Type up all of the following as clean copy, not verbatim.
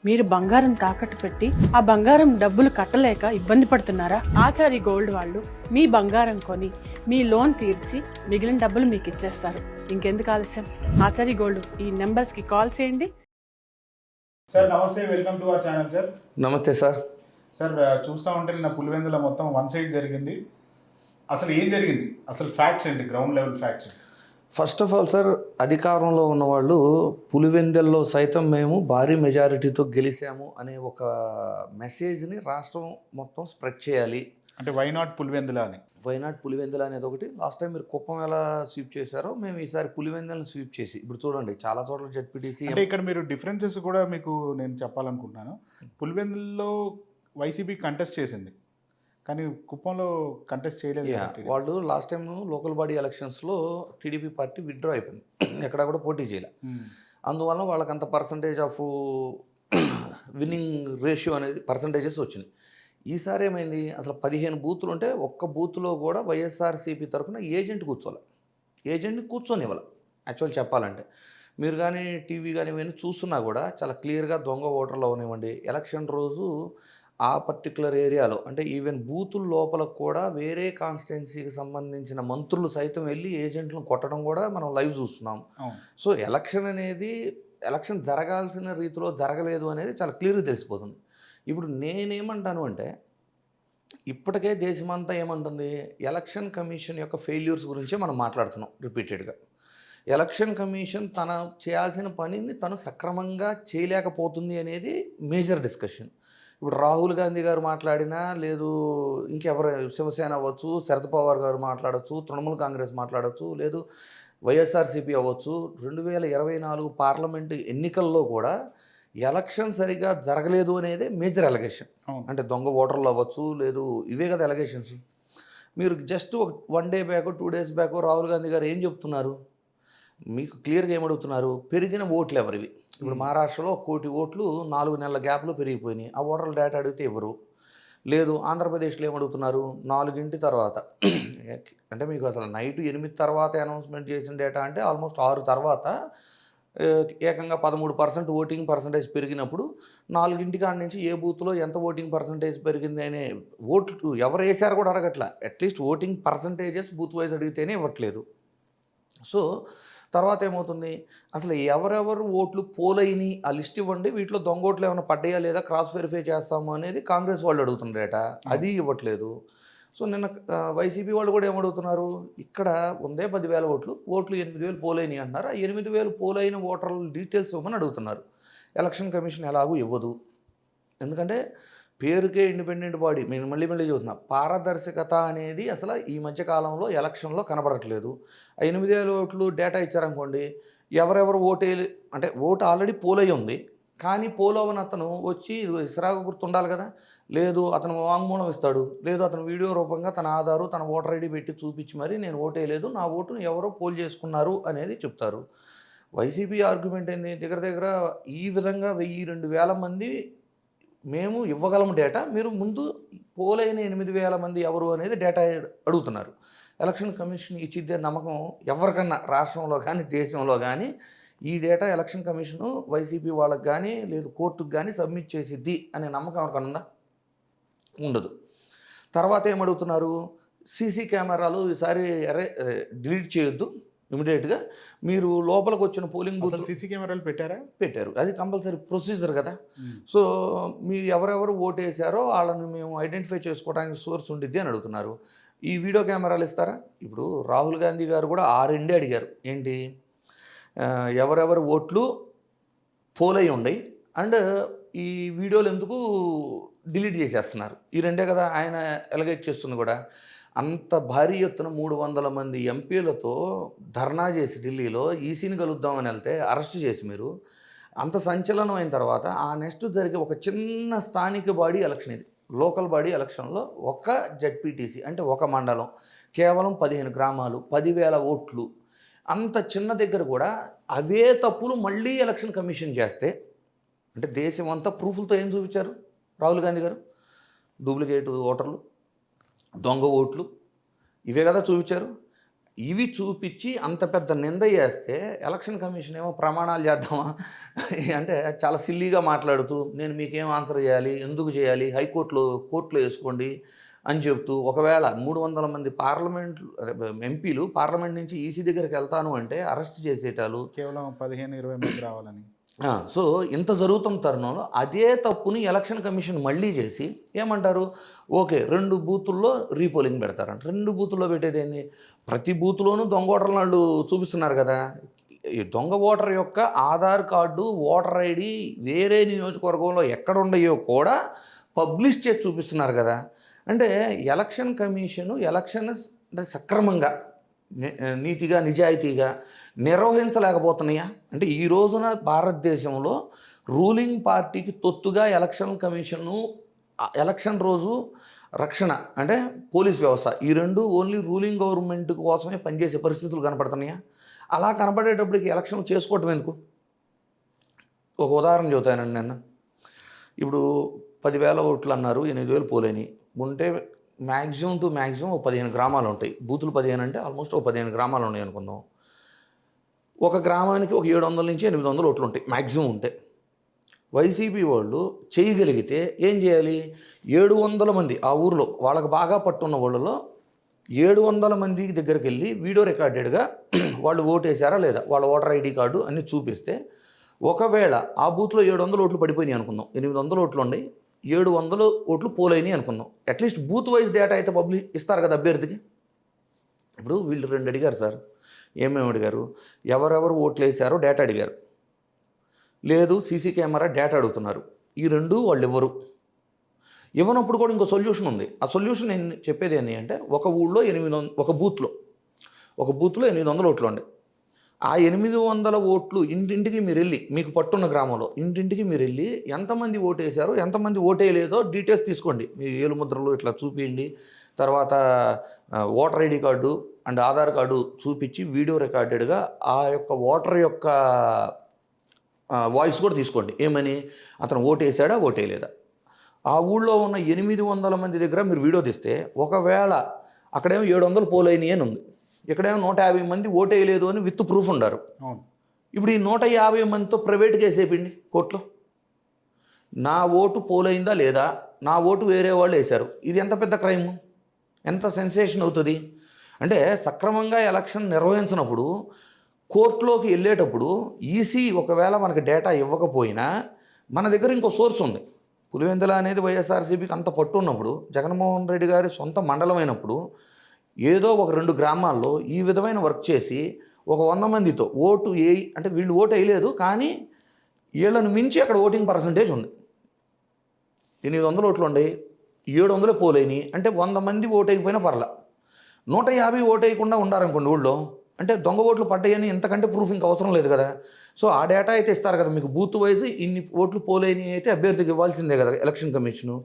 మీరు బంగారం తాకట్టు పెట్టి ఆ బంగారం డబ్బులు కట్టలేక ఇబ్బంది పడుతున్నారా? ఆచారి గోల్డ్ వాళ్ళు మీ బంగారం కొని మీ లోన్ తీర్చి మిగిలిన డబ్బులు మీకు ఇచ్చేస్తారు. ఇంకెందుకు ఆలస్యం? ఆచారి గోల్డ్ ఈ నెంబర్స్ కి కాల్ చేయండి. సార్ నమస్తే, welcome to our channel. Sir నమస్తే సార్. సార్ చూస్తూ ఉంటే నా పులివెందుల మొత్తం వన్ సైడ్ జరిగింది. అసలు ఏం జరిగింది? అసలు ఫ్యాక్ట్స్ ఏంటి? Ground level facts. First of all sir, అధికారంలో ఉన్నవాళ్ళు పులివెందెల్లో సైతం మేము భారీ మెజారిటీతో గెలిచాము అనే ఒక మెసేజ్ని రాష్ట్రం మొత్తం స్ప్రెడ్ చేయాలి. అంటే వై నాట్ పులివెందుల అని. వై నాట్ పులివెందుల అనేది ఒకటి. లాస్ట్ టైం మీరు కుప్పం ఎలా స్వీప్ చేశారో మేము ఈసారి పులివెందులను స్వీప్ చేసి ఇప్పుడు చూడండి చాలా చోట్ల జెడ్పీటీసీ. అంటే ఇక్కడ మీరు డిఫరెన్సెస్ కూడా మీకు నేను చెప్పాలనుకుంటున్నాను. పులివెందుల్లో వైసీపీ కంటెస్ట్ చేసింది, కానీ కుప్పంలో కంటెస్ట్ చేయలేదు. వాళ్ళు లాస్ట్ టైం లోకల్ బాడీ ఎలక్షన్స్లో టీడీపీ పార్టీ విత్డ్రా అయిపోయింది, ఎక్కడా కూడా పోటీ చేయలే. అందువల్ల వాళ్ళకి అంత పర్సంటేజ్ ఆఫ్ విన్నింగ్ రేషియో అనేది పర్సంటేజెస్ వచ్చినాయి. ఈసారి ఏమైంది, అసలు 15 బూతులు ఉంటే ఒక్క బూత్లో కూడా వైఎస్ఆర్సీపీ తరఫున ఏజెంట్ కూర్చోవాలి. ఏజెంట్ని కూర్చొని ఇవ్వాలి. యాక్చువల్ చెప్పాలంటే మీరు కానీ టీవీ కానీ ఇవన్నీ చూస్తున్నా కూడా చాలా క్లియర్గా దొంగ ఓటర్లు అవనివ్వండి, ఎలక్షన్ రోజు ఆ పర్టికులర్ ఏరియాలో అంటే ఈవెన్ బూతుల లోపల కూడా వేరే కాన్స్టిట్యున్సీకి సంబంధించిన మంత్రులు సైతం వెళ్ళి ఏజెంట్లను కొట్టడం కూడా మనం లైవ్ చూస్తున్నాం. సో ఎలక్షన్ అనేది ఎలక్షన్ జరగాల్సిన రీతిలో జరగలేదు అనేది చాలా క్లియర్గా తెలిసిపోతుంది. ఇప్పుడు నేనేమంటాను అంటే, ఇప్పటికే దేశమంతా ఏమంటుంది, ఎలక్షన్ కమిషన్ యొక్క ఫెయిల్యూర్స్ గురించే మనం మాట్లాడుతున్నాం రిపీటెడ్గా. ఎలక్షన్ కమిషన్ తన చేయాల్సిన పనిని తను సక్రమంగా చేయలేకపోతుంది అనేది మేజర్ డిస్కషన్. ఇప్పుడు రాహుల్ గాంధీ గారు మాట్లాడినా, లేదు ఇంకెవరు, శివసేన అవ్వచ్చు, శరద్ పవార్ గారు మాట్లాడచ్చు, తృణమూల్ కాంగ్రెస్ మాట్లాడచ్చు, లేదు వైఎస్ఆర్సీపీ అవ్వచ్చు, 2024 పార్లమెంటు ఎన్నికల్లో కూడా ఎలక్షన్ సరిగా జరగలేదు అనేది మేజర్ ఎలిగేషన్. అంటే దొంగ ఓటర్లు అవ్వచ్చు, లేదు ఇవే కదా ఎలిగేషన్స్. మీరు just 1 day back 2 days back Rahul Gandhi గారు ఏం చెప్తున్నారు, మీకు క్లియర్గా ఏమడుగుతున్నారు, పెరిగిన ఓట్లు ఎవరివి. ఇప్పుడు మహారాష్ట్రలో 1 కోటి ఓట్లు 4 నెలల గ్యాప్లో పెరిగిపోయినాయి. ఆ ఓటర్ల డేటా అడిగితే ఎవరు లేదు. ఆంధ్రప్రదేశ్లో ఏమడుగుతున్నారు, 4 తర్వాత అంటే మీకు అసలు నైట్ 8 తర్వాత అనౌన్స్మెంట్ చేసిన డేటా అంటే ఆల్మోస్ట్ 6 తర్వాత ఏకంగా 13% ఓటింగ్ పర్సంటేజ్ పెరిగినప్పుడు 4 కాడ నుంచి ఏ బూత్లో ఎంత ఓటింగ్ పర్సంటేజ్ పెరిగింది అనే ఓట్లు ఎవరు వేసారు కూడా అడగట్లా. At least voting percentages booth wise అడిగితేనే ఇవ్వట్లేదు. సో తర్వాత ఏమవుతుంది, అసలు ఎవరెవరు ఓట్లు పోలైని ఆ లిస్ట్ ఇవ్వండి, వీటిలో దొంగ ఓట్లు ఏమైనా పడ్డాయా లేదా క్రాస్ వెరిఫై చేస్తాము అనేది కాంగ్రెస్ వాళ్ళు అడుగుతున్నారట, అది ఇవ్వట్లేదు. సో నిన్న వైసీపీ వాళ్ళు కూడా ఏమడుగుతున్నారు, ఇక్కడ ఉందే 10,000 ఓట్లు 8,000 పోలైనవి అంటున్నారు. ఆ 8,000 పోలైన ఓటర్ల డీటెయిల్స్ ఇవ్వమని అడుగుతున్నారు. ఎలక్షన్ కమిషన్ ఎలాగూ ఇవ్వదు, ఎందుకంటే పేరుకే ఇండిపెండెంట్ బాడీ. నేను మళ్ళీ చెబుతున్నా, పారదర్శకత అనేది అసలు ఈ మధ్యకాలంలో ఎలక్షన్లో కనబడట్లేదు. 8,000 ఓట్లు డేటా ఇచ్చారనుకోండి, ఎవరెవరు అంటే ఓటు ఆల్రెడీ పోలయ్యి ఉంది, కానీ పోలవని అతను వచ్చి ఇస్రాగ గుర్తు ఉండాలి కదా, లేదు అతను వాంగ్మూలం ఇస్తాడు, లేదు అతను వీడియో రూపంగా తన ఆధారు తన ఓటర్ ఐడి పెట్టి చూపించి మరి నేను ఓటేయలేదు, నా ఓటును ఎవరో పోల్ చేసుకున్నారు అనేది చెప్తారు. వైసీపీ ఆర్గ్యుమెంట్ ఏంది, దగ్గర ఈ విధంగా 1,000-2,000 మంది మేము ఇవ్వగలము డేటా, మీరు ముందు పోలైన 8,000 మంది ఎవరు అనేది డేటా అడుగుతున్నారు. ఎలక్షన్ కమిషన్ ఇచ్చిద్దే నమ్మకం ఎవరికన్నా రాష్ట్రంలో కానీ దేశంలో కానీ ఈ డేటా ఎలక్షన్ కమిషను వైసీపీ వాళ్ళకి కానీ లేదు కోర్టుకు కానీ సబ్మిట్ చేసిద్ది అనే నమ్మకం ఎవరికన్నా ఉందా? ఉండదు. తర్వాత ఏమడుగుతున్నారు, సీసీ కెమెరాలు ఈసారి డిలీట్ చేయొద్దు, ఇమీడియట్గా మీరు లోపలికి వచ్చిన పోలింగ్ బూత్ సీసీ కెమెరాలు పెట్టారు, అది కంపల్సరీ ప్రొసీజర్ కదా. సో మీరు ఎవరెవరు ఓటేసారో వాళ్ళని మేము ఐడెంటిఫై చేసుకోవడానికి సోర్స్ ఉండిద్ది అని అడుగుతున్నారు. ఈ వీడియో కెమెరాలు ఇస్తారా? ఇప్పుడు రాహుల్ గాంధీ గారు కూడా 6 అడిగారు, ఏంటి ఎవరెవరు ఓట్లు పోలై ఉన్నాయి అండ్ ఈ వీడియోలు ఎందుకు డిలీట్ చేసేస్తున్నారు, ఈ 2 కదా ఆయన ఎలిగేట్ చేస్తుంది కూడా. అంత భారీ ఎత్తున 300 మంది ఎంపీలతో ధర్నా చేసి ఢిల్లీలో ఈసీని కలుద్దామని వెళ్తే అరెస్ట్ చేసి మీరు అంత సంచలనం అయిన తర్వాత ఆ నెక్స్ట్ జరిగే ఒక చిన్న స్థానిక బాడీ ఎలక్షన్, ఇది లోకల్ బాడీ ఎలక్షన్లో ఒక జెడ్పీటీసీ అంటే ఒక మండలం, కేవలం 15 గ్రామాలు, 10,000 ఓట్లు, అంత చిన్న దగ్గర కూడా అవే తప్పులు మళ్ళీ ఎలక్షన్ కమిషన్ చేస్తే, అంటే దేశం అంతా ప్రూఫ్లతో ఏం చూపించారు రాహుల్ గాంధీ గారు, డూప్లికేట్ ఓటర్లు, దొంగ ఓట్లు, ఇవే కదా చూపించారు. ఇవి చూపించి అంత పెద్ద నింద చేస్తే ఎలక్షన్ కమిషన్ ఏమో ప్రమాణాలు చేద్దామా అంటే చాలా సిల్లీగా మాట్లాడుతూ నేను మీకేం ఆన్సర్ చేయాలి, ఎందుకు చేయాలి, కోర్టులో వేసుకోండి అని చెప్తూ, ఒకవేళ 300 మంది ఎంపీలు పార్లమెంట్ నుంచి ఈసీ దగ్గరికి వెళ్తాను అంటే అరెస్ట్ చేసేటాలు కేవలం 15-20 మంది రావాలని. సో ఇంత జరుగుతున్న తరుణంలో అదే తప్పుని ఎలక్షన్ కమిషన్ మళ్ళీ చేసి ఏమంటారు, ఓకే 2 బూతుల్లో రీపోలింగ్ పెడతారంట. 2 బూతుల్లో పెట్టేది ఏంది, ప్రతి బూత్లోనూ దొంగ ఓటర్లు వాళ్ళు చూపిస్తున్నారు కదా. ఈ దొంగ ఓటర్ యొక్క ఆధార్ కార్డు, ఓటర్ ఐడి వేరే నియోజకవర్గంలో ఎక్కడ ఉన్నాయో కూడా పబ్లిష్ చేసి చూపిస్తున్నారు కదా. అంటే ఎలక్షన్ కమిషను ఎలక్షన్ అంటే సక్రమంగా నీతిగా నిజాయితీగా నిర్వహించలేకపోతున్నాయా? అంటే ఈ రోజున భారతదేశంలో రూలింగ్ పార్టీకి తొత్తుగా ఎలక్షన్ కమిషను ఎలక్షన్ రోజు రక్షణ అంటే పోలీస్ వ్యవస్థ, ఈ రెండు ఓన్లీ రూలింగ్ గవర్నమెంట్ కోసమే పనిచేసే పరిస్థితులు కనపడుతున్నాయా? అలా కనపడేటప్పటికి ఎలక్షన్ చేసుకోవటం ఎందుకు? ఒక ఉదాహరణ చెబుతానండి. నేను ఇప్పుడు 10,000 ఓట్లు అన్నారు, 8,000 పోలేని ఉంటే మ్యాక్సిమం టు మ్యాక్సిమం 15 గ్రామాలు ఉంటాయి. బూతులు 15 అంటే ఆల్మోస్ట్ 15 గ్రామాలు ఉన్నాయి అనుకుందాం. ఒక గ్రామానికి ఒక 700 నుంచి 800 ఓట్లు ఉంటాయి మ్యాక్సిమం ఉంటే. వైసీపీ వాళ్ళు చేయగలిగితే ఏం చేయాలి, 700 మంది ఆ ఊరిలో వాళ్ళకి బాగా పట్టున్న వాళ్ళలో 700 మంది దగ్గరికి వెళ్ళి వీడియో రికార్డెడ్గా వాళ్ళు ఓటేసారా లేదా, వాళ్ళ ఓటర్ ఐడి కార్డు అన్నీ చూపిస్తే, ఒకవేళ ఆ బూత్లో 700 ఓట్లు పడిపోయినాయి అనుకుందాం, 800 ఓట్లు ఉన్నాయి, 700 ఓట్లు పోలైనాయి అనుకున్నాం. అట్లీస్ట్ బూత్ వైజ్ డేటా అయితే పబ్లిష్ ఇస్తారు కదా అభ్యర్థికి. ఇప్పుడు వీళ్ళు 2 అడిగారు సార్, ఏమేమి అడిగారు, ఎవరెవరు ఓట్లు వేసారో డేటా అడిగారు, లేదు సీసీ కెమెరా డేటా అడుగుతున్నారు. ఈ 2 వాళ్ళు ఇవ్వనప్పుడు కూడా ఇంకో సొల్యూషన్ ఉంది. ఆ సొల్యూషన్ నేను చెప్పేది ఏంటి అంటే, ఒక ఊళ్ళో ఒక బూత్లో 800 ఓట్లు ఉండే, ఆ 800 ఓట్లు ఇంటింటికి మీరు వెళ్ళి, మీకు పట్టున్న గ్రామంలో ఇంటింటికి మీరు వెళ్ళి ఎంతమంది ఓటేశారో ఎంతమంది ఓటేయలేదో డీటెయిల్స్ తీసుకోండి, మీ ఏలుముద్రలు ఇట్లా చూపించండి, తర్వాత voter ID card and Aadhaar card చూపించి వీడియో రికార్డెడ్గా ఆ యొక్క ఓటర్ యొక్క వాయిస్ కూడా తీసుకోండి, ఏమని అతను ఓటేసాడా ఓటేయలేదా. ఆ ఊళ్ళో ఉన్న 800 మంది దగ్గర మీరు వీడియో తీస్తే, ఒకవేళ అక్కడేమో 700 పోలైనవి అని ఉంది, ఇక్కడేమో 150 మంది ఓటేయలేదు అని విత్ ప్రూఫ్ ఉండారు. ఇప్పుడు ఈ 150 మందితో ప్రైవేట్ కేసు వేయండి కోర్టులో, నా ఓటు పోలైందా లేదా, నా ఓటు వేరే వాళ్ళు వేశారు, ఇది ఎంత పెద్ద క్రైమ్, ఎంత సెన్సేషన్ అవుతుంది. అంటే సక్రమంగా ఎలక్షన్ నిర్వహించినప్పుడు కోర్టులోకి వెళ్ళేటప్పుడు ఈసీ ఒకవేళ మనకి డేటా ఇవ్వకపోయినా మన దగ్గర ఇంకో సోర్స్ ఉంది. పులివెందుల అనేది వైఎస్ఆర్సీపీకి అంత పట్టు ఉన్నప్పుడు, జగన్మోహన్ రెడ్డి గారి సొంత మండలం అయినప్పుడు, ఏదో ఒక 2 గ్రామాల్లో ఈ విధమైన వర్క్ చేసి ఒక 100 మందితో ఓటు అంటే వీళ్ళు ఓటు వేయలేదు కానీ వీళ్ళను మించి అక్కడ ఓటింగ్ పర్సంటేజ్ ఉంది. 800 ఓట్లు ఉండే 700 పోలేని అంటే 100 మంది ఓటు వేయకపోయినా పర్లా, 150 ఓటు వేయకుండా ఉండారనుకోండి ఊళ్ళో, అంటే దొంగ ఓట్లు పడ్డాయని ఇంతకంటే ప్రూఫ్ ఇంకా అవసరం లేదు కదా. సో ఆ డేటా అయితే ఇస్తారు కదా మీకు, బూత్ వైజ్ ఇన్ని ఓట్లు పోలేని అయితే అభ్యర్థికి ఇవ్వాల్సిందే కదా ఎలక్షన్ కమిషను.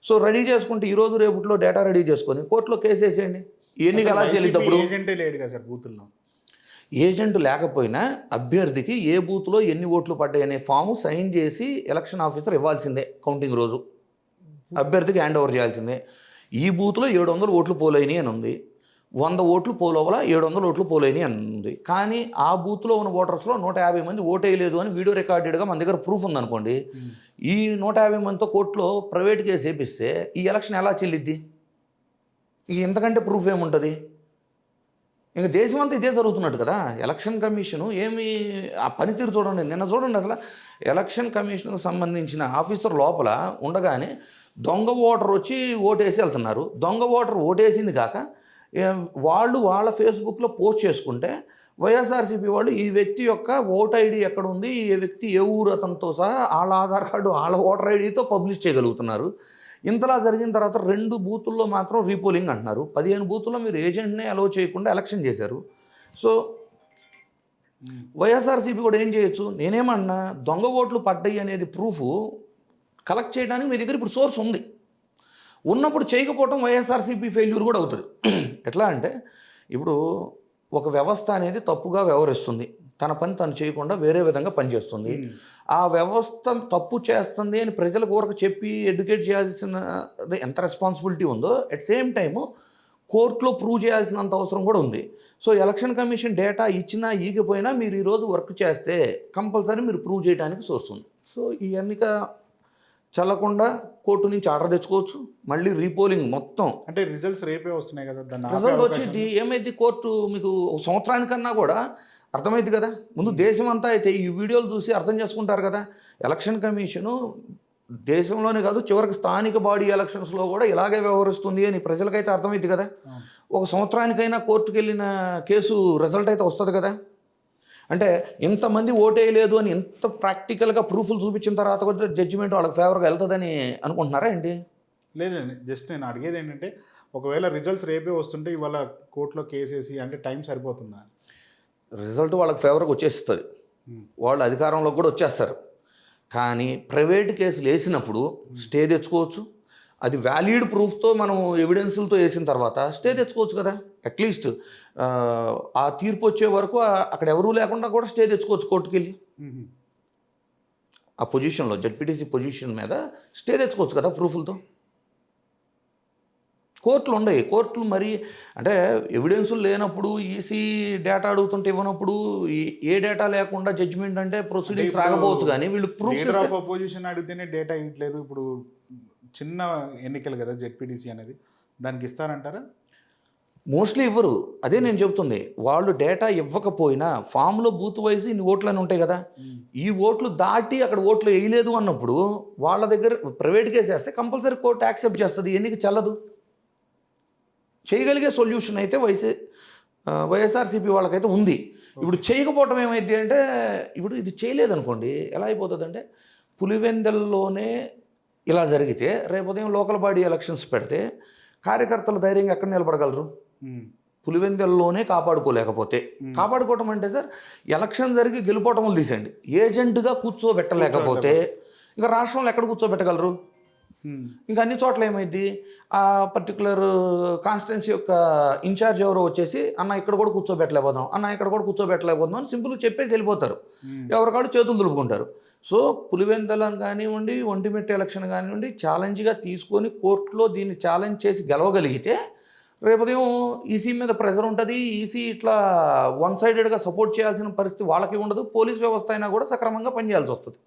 సో రెడీ చేసుకుంటే ఈరోజు రేపుట్లో డేటా రెడీ చేసుకొని కోర్టులో కేసు వేసేయండి. ఎన్నిక అలా చెల్లినప్పుడు ఏజెంటే లేడు కదా సార్ బూతుల్లో. ఏజెంట్ లేకపోయినా అభ్యర్థికి ఏ బూత్లో ఎన్ని ఓట్లు పడ్డాయనే ఫాము సైన్ చేసి ఎలక్షన్ ఆఫీసర్ ఇవ్వాల్సిందే. కౌంటింగ్ రోజు అభ్యర్థికి హ్యాండ్ ఓవర్ చేయాల్సిందే. ఈ బూత్లో 700 ఓట్లు పోలైనవి అని ఉంది, 100 ఓట్లు పోలోవల 700 ఓట్లు పోలేని అని ఉంది. కానీ ఆ బూత్లో ఉన్న ఓటర్స్లో 150 మంది ఓటేయలేదు అని వీడియో రికార్డెడ్గా మన దగ్గర ప్రూఫ్ ఉందనుకోండి, ఈ 150 మందితో కోర్టులో ప్రైవేట్ కేసు వేపిస్తే ఈ ఎలక్షన్ ఎలా చెల్లిద్ది? ఇక ఇంతకంటే ప్రూఫ్ ఏముంటుంది? ఇంక దేశం అంతా ఇదే జరుగుతున్నట్టు కదా. ఎలక్షన్ కమిషను ఏమి ఆ పనితీరు చూడండి, నిన్న చూడండి అసలు ఎలక్షన్ కమిషన్కు సంబంధించిన ఆఫీసర్ లోపల ఉండగానే దొంగ ఓటర్ వచ్చి ఓటేసి వెళ్తున్నారు. దొంగ ఓటర్ ఓటేసింది కాక వాళ్ళు వాళ్ళ ఫేస్బుక్లో పోస్ట్ చేసుకుంటే వైఎస్ఆర్సీపీ వాళ్ళు ఈ వ్యక్తి యొక్క ఓట్ ఐడి ఎక్కడ ఉంది, ఈ వ్యక్తి ఏ ఊరు అతనితో సహా వాళ్ళ ఆధార్ కార్డు వాళ్ళ ఓటర్ ఐడితో పబ్లిష్ చేయగలుగుతున్నారు. ఇంతలా జరిగిన తర్వాత 2 బూతుల్లో మాత్రం రీపోలింగ్ అంటున్నారు. 15 బూతుల్లో మీరు ఏజెంట్నే అలౌ చేయకుండా ఎలక్షన్ చేశారు. సో వైఎస్ఆర్సీపీ కూడా ఏం చేయొచ్చు, నేనేమన్నా దొంగ ఓట్లు పడ్డాయి అనేది ప్రూఫ్ కలెక్ట్ చేయడానికి మీ దగ్గర ఇప్పుడు సోర్స్ ఉంది. ఉన్నప్పుడు చేయకపోవటం వైఎస్ఆర్సీపీ ఫెయిల్యూర్ కూడా అవుతుంది. ఎట్లా అంటే ఇప్పుడు ఒక వ్యవస్థ అనేది తప్పుగా వ్యవహరిస్తుంది, తన పని తను చేయకుండా వేరే విధంగా పనిచేస్తుంది. ఆ వ్యవస్థ తప్పు చేస్తుంది అని ప్రజలకు ఊరకు చెప్పి ఎడ్యుకేట్ చేయాల్సిన ఎంత రెస్పాన్సిబిలిటీ ఉందో, అట్ సేమ్ టైము కోర్టులో ప్రూవ్ చేయాల్సినంత అవసరం కూడా ఉంది. సో ఎలక్షన్ కమిషన్ డేటా ఇచ్చినా ఈగిపోయినా మీరు ఈరోజు వర్క్ చేస్తే కంపల్సరీ మీరు ప్రూవ్ చేయడానికి సోర్స్ ఉంది. సో ఈ ఎన్నిక చల్లకుండా కోర్టు నుంచి ఆర్డర్ తెచ్చుకోవచ్చు, మళ్ళీ రీపోలింగ్ మొత్తం అంటే రిజల్ట్స్ రేపే వస్తున్నాయి కదా, దాన్ని ఆపే రిజల్ట్ అవకాశం వచ్చింది. ఏమైంది కోర్టు మీకు ఒక సంవత్సరానికన్నా కూడా అర్థమైంది కదా. ముందు దేశం అంతా అయితే ఈ వీడియోలు చూసి అర్థం చేసుకుంటారు కదా. ఎలక్షన్ కమిషను దేశంలోనే కాదు చివరికి స్థానిక బాడీ ఎలక్షన్స్లో కూడా ఇలాగే వ్యవహరిస్తుంది అని ప్రజలకైతే అర్థమైంది కదా. ఒక సంవత్సరానికైనా కోర్టుకు వెళ్ళిన కేసు రిజల్ట్ అయితే వస్తుంది కదా. అంటే ఇంతమంది ఓటేయలేదు అని ఇంత ప్రాక్టికల్గా ప్రూఫ్లు చూపించిన తర్వాత కూడా జడ్జిమెంట్ వాళ్ళకి ఫేవర్గా వెళ్తుందని అనుకుంటున్నారా ఏంటి? లేదండి, జస్ట్ నేను అడిగేది ఏంటంటే ఒకవేళ రిజల్ట్స్ రేపే వస్తుంటే ఇవాళ కోర్టులో కేసేసి అంటే టైం సరిపోతుందా? రిజల్ట్ వాళ్ళకి ఫేవర్గా వచ్చేస్తుంది, వాళ్ళు అధికారంలోకి కూడా వచ్చేస్తారు. కానీ ప్రైవేట్ కేసులు వేసినప్పుడు స్టే తెచ్చుకోవచ్చు. అది వ్యాలిడ్ ప్రూఫ్తో మనం ఎవిడెన్స్లతో వేసిన తర్వాత స్టే తెచ్చుకోవచ్చు కదా. అట్లీస్ట్ ఆ తీర్పు వచ్చే వరకు అక్కడ ఎవరూ లేకుండా కూడా స్టే తెచ్చుకోవచ్చు కోర్టుకు వెళ్ళి. ఆ పొజిషన్లో జడ్పీటీసీ పొజిషన్ మీద స్టే తెచ్చుకోవచ్చు కదా ప్రూఫ్లతో. కోర్టులు ఉన్నాయి. కోర్టులు మరి అంటే ఎవిడెన్సులు లేనప్పుడు ఈసీ డేటా అడుగుతుంటే ఇవ్వనప్పుడు ఏ డేటా లేకుండా జడ్జిమెంట్ అంటే ప్రొసీడింగ్స్ రాకపోవచ్చు. కానీ వీళ్ళు ప్రూఫ్ ఆఫ్ అపోజిషన్ అడిగితేనే డేటా ఇవ్వట్లేదు. ఇప్పుడు చిన్న ఎన్నికలు కదా జెడ్పీటీసీ అనేది, దానికి ఇస్తారంటారా? మోస్ట్లీ ఇవ్వరు. అదే నేను చెబుతుంది. వాళ్ళు డేటా ఇవ్వకపోయినా ఫామ్లో బూత్ వైజ్ ఇన్ని ఓట్లు అని ఉంటాయి కదా. ఈ ఓట్లు దాటి అక్కడ ఓట్లు వేయలేదు అన్నప్పుడు వాళ్ళ దగ్గర ప్రైవేట్ కేసు వేస్తే కంపల్సరీ కోర్టు యాక్సెప్ట్ చేస్తుంది, ఎన్నిక చెల్లదు. చేయగలిగే సొల్యూషన్ అయితే వైఎస్ఆర్సీపీ వాళ్ళకైతే ఉంది. ఇప్పుడు చేయకపోవటం ఏమైంది అంటే, ఇప్పుడు ఇది చేయలేదనుకోండి ఎలా అయిపోతుంది అంటే, పులివెందల్లోనే ఇలా జరిగితే రేపు ఉదయం లోకల్ బాడీ ఎలక్షన్స్ పెడితే కార్యకర్తలు ధైర్యంగా ఎక్కడ నిలబడగలరు? పులివెందల్లోనే కాపాడుకోలేకపోతే, కాపాడుకోవటం అంటే సార్ ఎలక్షన్ జరిగి గెలుపోవటం తీసేయండి, ఏజెంట్గా కూర్చోబెట్టలేకపోతే ఇంకా రాష్ట్రంలో ఎక్కడ కూర్చోబెట్టగలరు? ఇంకా అన్ని చోట్ల ఏమైంది, ఆ పర్టికులర్ కాన్స్టిట్యున్సీ యొక్క ఇన్ఛార్జ్ ఎవరో వచ్చేసి అన్న ఇక్కడ కూడా కూర్చోబెట్టలేకపోతున్నాం, అన్న ఇక్కడ కూడా కూర్చోబెట్టలేకపోతున్నాం అని సింపుల్గా చెప్పేసి వెళ్ళిపోతారు. ఎవరికాళ్ళు చేతులు దులుపుకుంటారు. సో పులివెందలను కానివ్వండి, ఒంటిమిట్ట ఎలక్షన్ కానివ్వండి ఛాలెంజ్గా తీసుకొని కోర్టులో దీన్ని ఛాలెంజ్ చేసి గెలవగలిగితే రేపు ఉదయం ఈసీ మీద ప్రెజర్ ఉంటుంది. ఈసీ ఇట్లా వన్ సైడెడ్గా సపోర్ట్ చేయాల్సిన పరిస్థితి వాళ్ళకి ఉండదు. పోలీస్ వ్యవస్థ అయినా కూడా సక్రమంగా పనిచేయాల్సి వస్తుంది.